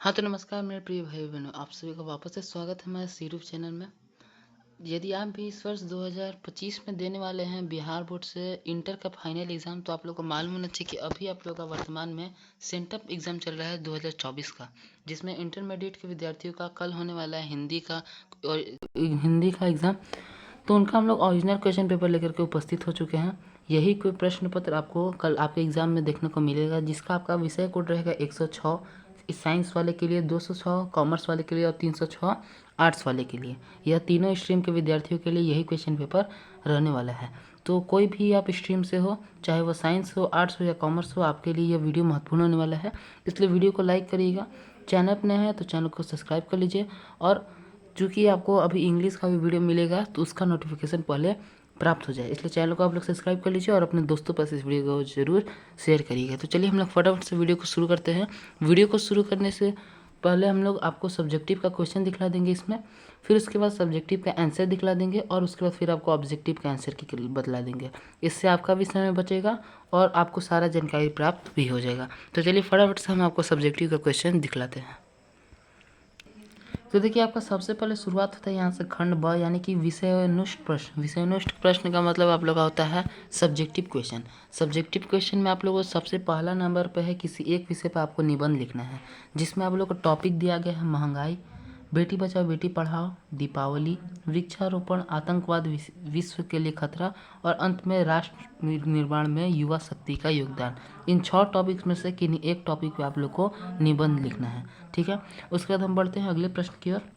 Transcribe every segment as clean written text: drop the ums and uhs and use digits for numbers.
हाँ, तो नमस्कार मेरे प्रिय भाई-बहनों, आप सभी का वापस से स्वागत है हमारे यूट्यूब चैनल में। यदि आप भी इस वर्ष 2025 में देने वाले हैं बिहार बोर्ड से इंटर का फाइनल एग्ज़ाम, तो आप लोग को मालूम होना चाहिए कि अभी आप लोग का वर्तमान में सेंटअप एग्ज़ाम चल रहा है 2024 का, जिसमें इंटरमीडिएट के विद्यार्थियों का कल होने वाला है हिंदी का एग्ज़ाम। तो उनका हम लोग ओरिजिनल क्वेश्चन पेपर लेकर के उपस्थित हो चुके हैं। यही कोई प्रश्न पत्र आपको कल आपके एग्ज़ाम में देखने को मिलेगा, जिसका आपका विषय कोड रहेगा 106 इस साइंस वाले के लिए, 206 कॉमर्स वाले के लिए और 306 आर्ट्स वाले के लिए। यह तीनों स्ट्रीम के विद्यार्थियों के लिए यही क्वेश्चन पेपर रहने वाला है। तो कोई भी आप स्ट्रीम से हो, चाहे वो साइंस हो, आर्ट्स हो या कॉमर्स हो, आपके लिए यह वीडियो महत्वपूर्ण होने वाला है। इसलिए वीडियो को लाइक करिएगा। चैनल पर नए हैं तो चैनल को सब्सक्राइब कर लीजिए, और चूँकि आपको अभी इंग्लिश का भी वीडियो मिलेगा तो उसका नोटिफिकेशन पहले प्राप्त हो जाए, इसलिए चैनल को आप लोग सब्सक्राइब कर लीजिए और अपने दोस्तों पर इस वीडियो को ज़रूर शेयर करिएगा। तो चलिए हम लोग फटाफट से वीडियो को शुरू करते हैं। वीडियो को शुरू करने से पहले हम लोग आपको सब्जेक्टिव का क्वेश्चन दिखला देंगे इसमें, फिर उसके बाद सब्जेक्टिव का आंसर दिखला देंगे, और उसके बाद फिर आपको ऑब्जेक्टिव का आंसर की बतला देंगे। इससे आपका भी समय बचेगा और आपको सारा जानकारी प्राप्त भी हो जाएगा। तो चलिए फटाफट से हम आपको सब्जेक्टिव का क्वेश्चन दिखलाते हैं। तो देखिए, आपका सबसे पहले शुरुआत होता है यहाँ से खंड ब, यानी कि विषयनुष्ठ प्रश्न। विषयनुष्ठ प्रश्न का मतलब आप लोग का होता है सब्जेक्टिव क्वेश्चन। सब्जेक्टिव क्वेश्चन में आप लोगों को सबसे पहला नंबर पे है किसी एक विषय पर आपको निबंध लिखना है, जिसमें आप लोग को टॉपिक दिया गया है महंगाई, बेटी बचाओ बेटी पढ़ाओ, दीपावली, वृक्षारोपण, आतंकवाद विश्व के लिए खतरा, और अंत में राष्ट्र निर्माण में युवा शक्ति का योगदान। इन 6 टॉपिक्स में से किन्हीं एक टॉपिक पे आप लोग को निबंध लिखना है, ठीक है। उसके बाद हम बढ़ते हैं अगले प्रश्न की ओर।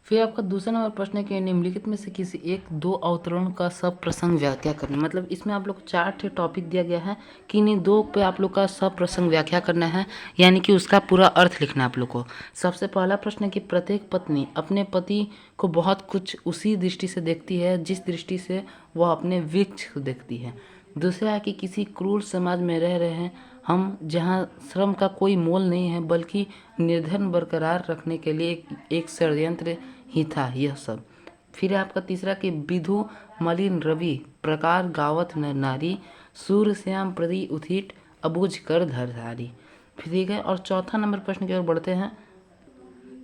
फिर आपका दूसरा नंबर प्रश्न है कि निम्नलिखित में से किसी एक दो अवतरण का सब प्रसंग व्याख्या करना। मतलब इसमें आप लोग को 4 टॉपिक दिया गया है, कि इन 2 पे आप लोग का सब प्रसंग व्याख्या करना है, यानी कि उसका पूरा अर्थ लिखना है आप लोग को। सबसे पहला प्रश्न है कि प्रत्येक पत्नी अपने पति को बहुत कुछ उसी दृष्टि से देखती है जिस दृष्टि से वह अपने वृक्ष को देखती है। दूसरा है कि किसी क्रूर समाज में रह रहे हैं हम, जहाँ श्रम का कोई मोल नहीं है, बल्कि निर्धन बरकरार रखने के लिए एक षड्यंत्र ही था यह सब। फिर आपका तीसरा कि विधु मलिन रवि प्रकार गावत न नारी, सूर्य श्याम प्रति उथिट अबुझ कर धरधारी। ठीक है, और चौथा नंबर प्रश्न की ओर बढ़ते हैं।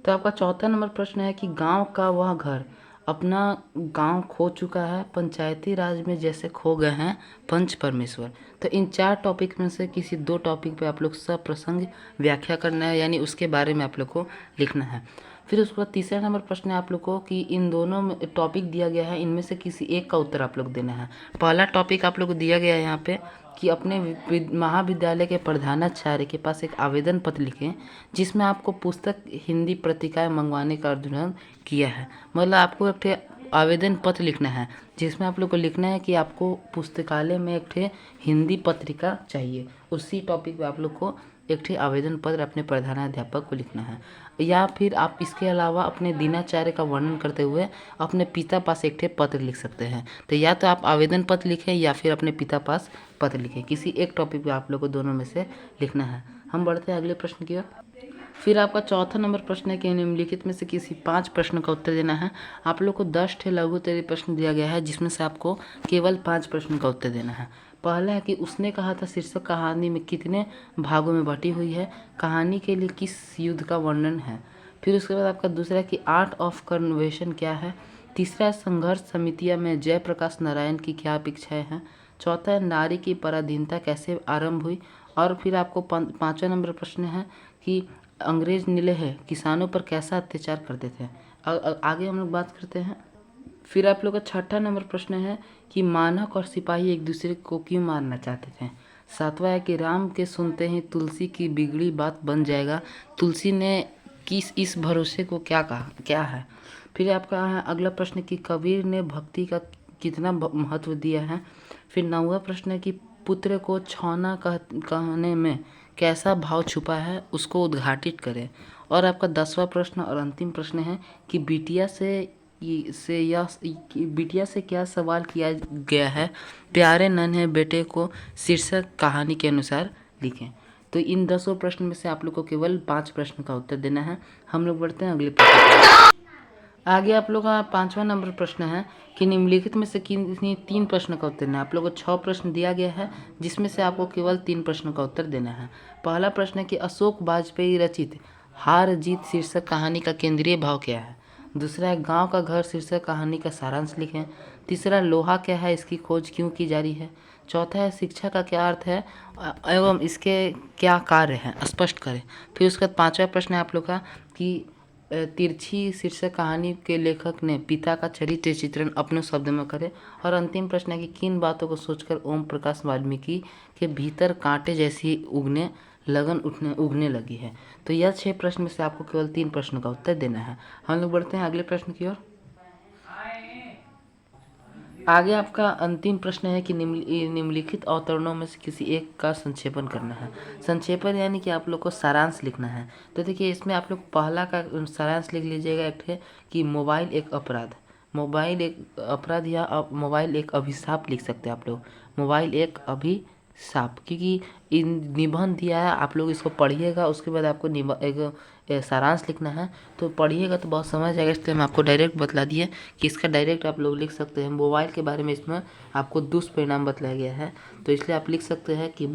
तो आपका चौथा नंबर प्रश्न है कि गांव का वह घर अपना गांव खो चुका है, पंचायती राज में जैसे खो गए हैं पंच परमेश्वर। तो इन 4 टॉपिक में से किसी 2 टॉपिक पे आप लोग सब प्रसंग व्याख्या करना है, यानी उसके बारे में आप लोग को लिखना है। फिर उसके बाद तीसरा नंबर प्रश्न है आप लोग को कि इन दोनों में टॉपिक दिया गया है, इनमें से किसी एक का उत्तर आप लोग देना है। पहला टॉपिक आप लोग को दिया गया है यहाँ पे कि अपने महाविद्यालय के प्रधानाचार्य के पास एक आवेदन पत्र लिखें, जिसमें आपको पुस्तक हिंदी पत्रिकाएं मंगवाने का अनुरोध किया है। मतलब आपको एक आवेदन पत्र लिखना है, जिसमें आप लोग को लिखना है कि आपको पुस्तकालय में एक हिंदी पत्रिका चाहिए। उसी टॉपिक पे आप लोग को एक आवेदन पत्र अपने प्रधानाध्यापक को लिखना है। या फिर आप इसके अलावा अपने दिनाचार्य का वर्णन करते हुए अपने पिता पास एक पत्र लिख सकते हैं। तो या तो आप आवेदन पत्र लिखें या फिर अपने पिता पास पत्र लिखें, किसी एक टॉपिक पे आप लोग को दोनों में से लिखना है। हम बढ़ते हैं अगले प्रश्न की ओर। फिर आपका चौथा नंबर प्रश्न है कि निम्नलिखित में से किसी 5 प्रश्न का उत्तर देना है। आप लोग को 10 लघु उत्तरीय प्रश्न दिया गया है, जिसमें से आपको केवल 5 प्रश्न का उत्तर देना है। पहला है कि उसने कहा था शीर्षक कहानी में कितने भागों में बटी हुई है, कहानी के लिए किस युद्ध का वर्णन है। फिर उसके बाद आपका दूसरा है कि आर्ट ऑफ कन्वर्सेशन क्या है। तीसरा, संघर्ष समितिया में जयप्रकाश नारायण की क्या अपेक्षाएं हैं। चौथा है नारी की पराधीनता कैसे आरंभ हुई। और फिर आपको 5वां नंबर प्रश्न है कि अंग्रेज नीलह किसानों पर कैसा अत्याचार करते थे। आगे हम लोग बात करते हैं। फिर आप लोग का 6ठा नंबर प्रश्न है कि मानव और सिपाही एक दूसरे को क्यों मारना चाहते थे। 7वां है कि राम के सुनते ही तुलसी की बिगड़ी बात बन जाएगा, तुलसी ने किस इस भरोसे को क्या कहा क्या है। फिर आपका है अगला प्रश्न कि कबीर ने भक्ति का कितना महत्व दिया है। फिर 9वां प्रश्न है कि पुत्र को छौना कहने में कैसा भाव छुपा है, उसको उद्घाटित करें। और आपका 10वां प्रश्न और अंतिम प्रश्न है कि बिटिया से क्या सवाल किया गया है, प्यारे नन्हे बेटे को शीर्षक कहानी के अनुसार लिखें। तो इन 10 प्रश्न में से आप लोग को केवल 5 प्रश्न का उत्तर देना है। हम लोग बढ़ते हैं अगले प्रश्न। आगे आप लोग का 5वां नंबर प्रश्न है कि निम्नलिखित में से किन्हीं 3 प्रश्न का उत्तर देना है। आप लोगों को 6 प्रश्न दिया गया है, जिसमें से आपको केवल 3 प्रश्न का उत्तर देना है। पहला प्रश्न है कि अशोक वाजपेयी रचित हार जीत शीर्षक कहानी का केंद्रीय भाव क्या है। दूसरा है गांव का घर शीर्षक कहानी का सारांश लिखें। तीसरा लोहा क्या है, इसकी खोज क्यों की जा रही है। चौथा है शिक्षा का क्या अर्थ है एवं इसके क्या कार्य हैं, स्पष्ट करें। फिर उसके बाद पांचवा प्रश्न है आप लोग का कि तिरछी शीर्षक कहानी के लेखक ने पिता का चरित्र चित्रण अपने शब्द में करे। और अंतिम प्रश्न है कि किन बातों को सोचकर ओम प्रकाश वाल्मीकि के भीतर कांटे जैसी उगने लगी है। तो यह 6 प्रश्न में से आपको केवल 3 प्रश्नों का उत्तर देना है। हम लोग बढ़ते हैं अगले प्रश्न की ओर। आगे आपका अंतिम प्रश्न है कि निम्नलिखित अवतरणों में से किसी एक का संक्षेपण करना है। संक्षेपण यानी कि आप लोग को सारांश लिखना है। तो देखिए इसमें आप लोग पहला का सारांश लिख लीजिएगा एक है कि मोबाइल एक अपराध। मोबाइल एक अपराध या मोबाइल एक अभिशाप लिख सकते हैं आप लोग। मोबाइल एक अभिशाप, क्योंकि निबंध दिया है, आप लोग इसको पढ़िएगा, उसके बाद आपको एक सारांश लिखना है। तो पढ़िएगा तो बहुत समझ जाएगा, इसलिए हम आपको डायरेक्ट बतला दिए कि इसका डायरेक्ट आप लोग लिख सकते हैं। मोबाइल के बारे में इसमें आपको दुष्परिणाम बतलाया गया है, तो इसलिए आप लिख सकते हैं कि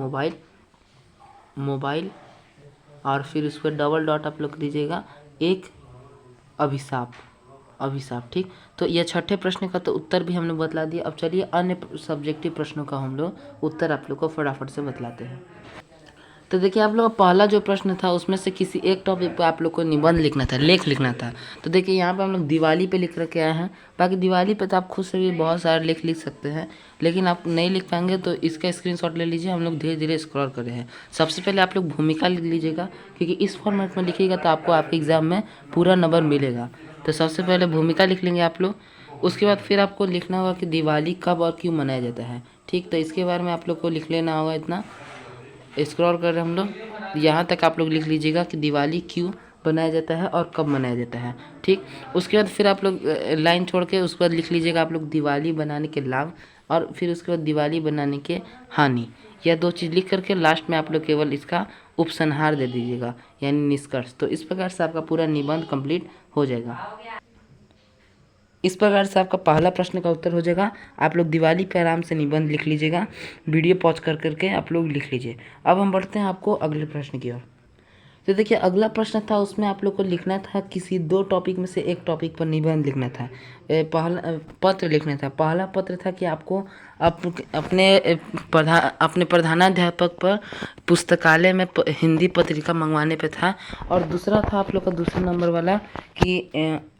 मोबाइल और फिर उस पर डबल डॉट आप लोग दीजिएगा एक अभिशाप। ठीक, तो यह छठे प्रश्न का तो उत्तर भी हमने बतला दिया। अब चलिए अन्य सब्जेक्टिव प्रश्नों का हम लोग उत्तर आप लोग को फटाफट से बतलाते हैं। तो देखिए आप लोग का पहला जो प्रश्न था उसमें से किसी एक टॉपिक पे आप लोग को निबंध लिखना था, लेख लिखना था। तो देखिए यहाँ पे हम लोग दिवाली पे लिख करके आए हैं। बाकी दिवाली पे तो आप खुद से भी बहुत सारे लेख लिख सकते हैं, लेकिन आप नहीं लिख पाएंगे तो इसका स्क्रीनशॉट ले लीजिए। हम लोग धीरे धीरे स्क्रॉल कर रहे हैं। सबसे पहले आप लोग भूमिका लिख लीजिएगा, क्योंकि इस फॉर्मेट में लिखिएगा तो आपको आपके एग्ज़ाम में पूरा नंबर मिलेगा। तो सबसे पहले भूमिका लिख लेंगे आप लोग। उसके बाद फिर आपको लिखना होगा कि दिवाली कब और क्यों मनाया जाता है। ठीक, तो इसके बारे में आप लोग को लिख लेना होगा। इतना स्क्रॉल कर रहे हैं हम लोग, यहाँ तक आप लोग लिख लीजिएगा कि दिवाली क्यों बनाया जाता है और कब मनाया जाता है। ठीक, उसके बाद फिर आप लोग लाइन छोड़ के उसके बाद लिख लीजिएगा आप लोग दिवाली बनाने के लाभ, और फिर उसके बाद दिवाली बनाने के हानि। यह 2 चीज़ लिख करके लास्ट में आप लोग केवल इसका उपसंहार दे दीजिएगा, यानी निष्कर्ष। तो इस प्रकार से आपका पूरा निबंध कंप्लीट हो जाएगा। इस प्रकार से आपका पहला प्रश्न का उत्तर हो जाएगा। आप लोग दिवाली पे आराम से निबंध लिख लीजिएगा, वीडियो पॉज कर करके आप लोग लिख लीजिए। अब हम बढ़ते हैं आपको अगले प्रश्न की ओर। तो देखिए अगला प्रश्न था, उसमें आप लोग को लिखना था किसी 2 टॉपिक में से एक टॉपिक पर निबंध लिखना था। पहला पत्र लिखना था। पहला पत्र था कि आपको अपने प्रधानाध्यापक पर पुस्तकालय में हिंदी पत्रिका मंगवाने पे था। और दूसरा था आप लोग का दूसरा नंबर वाला कि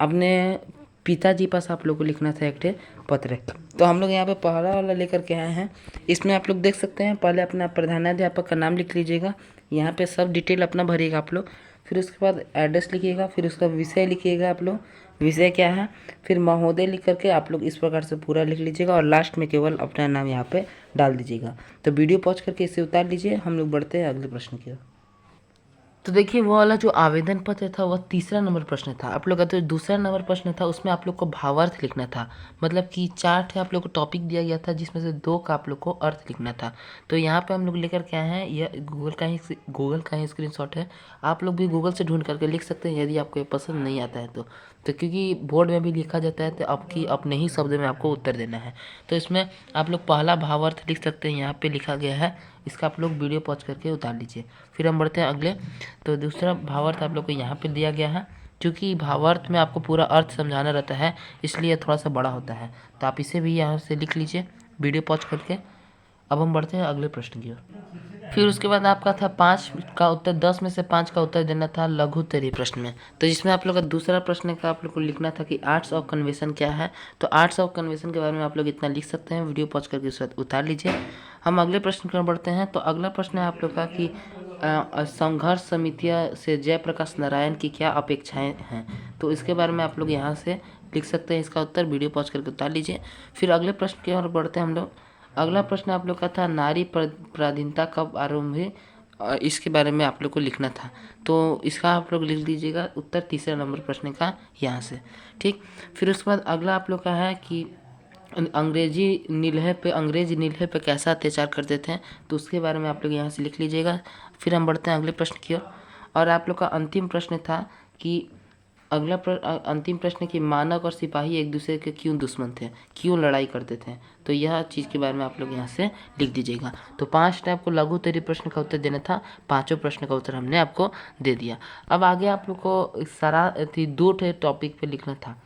अपने पिताजी पास आप लोग को लिखना था एक पत्र। तो हम लोग यहाँ पे पहला वाला लेकर के आए हैं। इसमें आप लोग देख सकते हैं, पहले अपना प्रधानाध्यापक का नाम लिख लीजिएगा। यहाँ पे सब डिटेल अपना भरिएगा आप लोग। फिर उसके बाद एड्रेस लिखिएगा, फिर उसका विषय लिखिएगा आप लोग, विषय क्या है, फिर महोदय लिख करके आप लोग इस प्रकार से पूरा लिख लीजिएगा, और लास्ट में केवल अपना नाम यहाँ पे डाल दीजिएगा। तो वीडियो पॉज करके इसे उतार लीजिए। हम लोग बढ़ते हैं अगले प्रश्न की ओर। तो देखिए वो वाला जो आवेदन पत्र था वह तीसरा नंबर प्रश्न था। आप लोग का जो दूसरा नंबर प्रश्न था उसमें आप लोग को भावार्थ लिखना था। मतलब कि 4 आप लोग को टॉपिक दिया गया था, जिसमें से 2 का आप लोग को अर्थ लिखना था। तो यहाँ पे हम लोग लेकर के आए हैं, यह गूगल का ही स्क्रीनशॉट है। आप लोग भी गूगल से ढूंढ करके लिख सकते हैं यदि आपको ये पसंद नहीं आता है तो क्योंकि बोर्ड में भी लिखा जाता है तो आपकी अपने ही शब्द में आपको उत्तर देना है। तो इसमें आप लोग पहला भावार्थ लिख सकते हैं, यहाँ पे लिखा गया है। इसका आप लोग वीडियो पॉज करके उतार लीजिए। फिर हम बढ़ते हैं अगले। तो दूसरा भावार्थ आप लोग को यहाँ पे दिया गया है। क्योंकि भावार्थ में आपको पूरा अर्थ समझाना रहता है, इसलिए थोड़ा सा बड़ा होता है, तो आप इसे भी यहाँ से लिख लीजिए वीडियो पॉज करके। अब हम बढ़ते हैं अगले प्रश्न की ओर। फिर उसके बाद आपका था 5 का उत्तर, 10 में से 5 का उत्तर देना था लघु उत्तरीय प्रश्न में। तो जिसमें आप लोग का दूसरा प्रश्न का आप लोग को लिखना था कि आर्ट्स ऑफ कन्वेंशन क्या है। तो आर्ट्स ऑफ कन्वेंशन के बारे में आप लोग इतना लिख सकते हैं, वीडियो पॉज करके उस वक्त उतार लीजिए। हम अगले प्रश्न की ओर बढ़ते हैं। तो अगला प्रश्न है आप लोग का कि संघर्ष समितियाँ से जयप्रकाश नारायण की क्या अपेक्षाएं हैं। तो इसके बारे में आप लोग यहाँ से लिख सकते हैं, इसका उत्तर वीडियो पॉज करके उतार लीजिए। फिर अगले प्रश्न की ओर बढ़ते हैं हम लोग। अगला प्रश्न आप लोग का था नारी पराधीनता कब आरंभ हुई, इसके बारे में आप लोग को लिखना था। तो इसका आप लोग लिख दीजिएगा उत्तर तीसरे नंबर प्रश्न का यहाँ से। ठीक, फिर उसके बाद अगला आप लोग का है कि अंग्रेज नील्हे पे कैसा अत्याचार करते थे। तो उसके बारे में आप लोग यहाँ से लिख लीजिएगा। फिर हम बढ़ते हैं अगले प्रश्न की ओर। और आप लोग का अंतिम प्रश्न था कि अंतिम प्रश्न कि मानव और सिपाही एक दूसरे के क्यों दुश्मन थे, क्यों लड़ाई करते थे, तो यह चीज़ के बारे में आप लोग यहाँ से लिख दीजिएगा। तो 5 टाइप को लघु उत्तरीय प्रश्न का उत्तर देना था, 5 प्रश्न का उत्तर हमने आपको दे दिया। अब आगे आप लोग को सारा 2 टॉपिक पे लिखना था,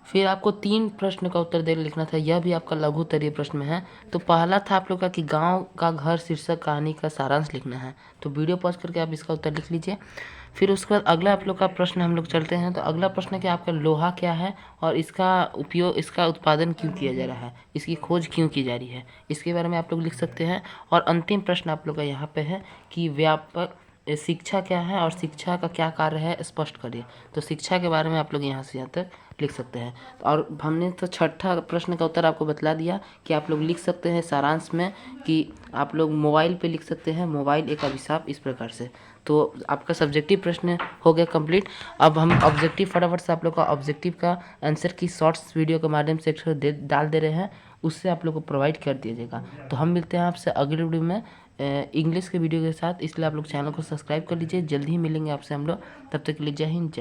फिर आपको 3 प्रश्न का उत्तर दे लिखना था, यह भी आपका लघु उत्तरीय प्रश्न में है। तो पहला था आप लोग का कि गांव का घर शीर्षक कहानी का सारांश लिखना है, तो वीडियो पॉज करके आप इसका उत्तर लिख लीजिए। फिर उसके बाद अगला आप लोग का प्रश्न हम लोग चलते हैं। तो अगला प्रश्न कि आपका लोहा क्या है और इसका उपयोग, इसका उत्पादन क्यों किया जा रहा है, इसकी खोज क्यों की जा रही है, इसके बारे में आप लोग लिख सकते हैं। और अंतिम प्रश्न आप लोग का यहाँ पे है कि व्यापक शिक्षा क्या है और शिक्षा का क्या कार्य है, स्पष्ट करिए। तो शिक्षा के बारे में आप लोग यहाँ से यहाँ तक लिख सकते हैं। और हमने तो 6ठा प्रश्न का उत्तर आपको बतला दिया कि आप लोग लिख सकते हैं सारांश में कि आप लोग मोबाइल पे लिख सकते हैं, मोबाइल एक अभिशाप, इस प्रकार से। तो आपका सब्जेक्टिव प्रश्न हो गया कंप्लीट। अब हम ऑब्जेक्टिव फटाफट से आप लोग का ऑब्जेक्टिव का आंसर की शॉर्ट्स वीडियो के माध्यम से डाल दे रहे हैं, उससे आप लोग को प्रोवाइड कर दीजिएगा। तो हम मिलते हैं आपसे अगले वीडियो में इंग्लिश के वीडियो के साथ, इसलिए आप लोग चैनल को सब्सक्राइब कर लीजिए। जल्दी ही मिलेंगे आपसे हम लोग, तब तक के लिए जय हिंद, जय भारत।